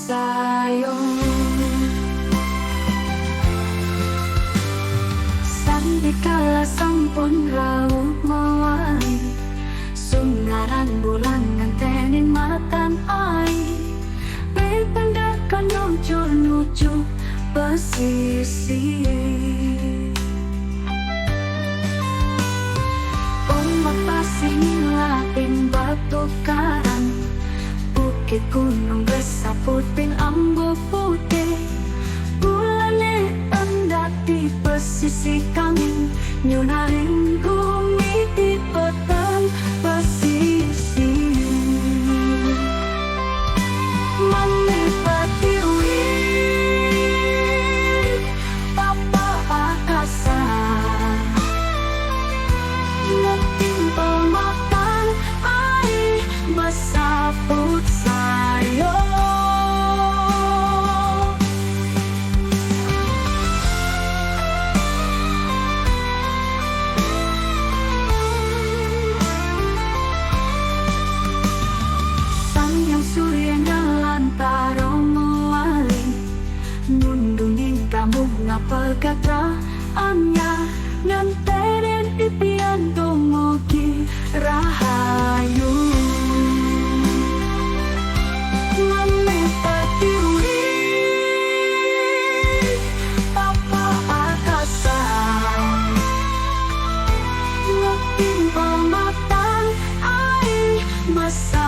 sayong sandikala sampun rawuh mawali sungaran bulan ngantenin matan ai bependak kanocur nuju pesisir ombak pasir ngilapin batu karang bukit gunung bersaput pin ambo putih bulane endak di pesisir kami nyunarin bumi di petang pesisir menikmati wih papa akasa ngetimpa makan air bersaput sayang surya ngelantaro mewali nundungin kamu ngapegatraannya nganterin impian dumugi rahayu menikmati wih papa akasa ngetimpa matan air masa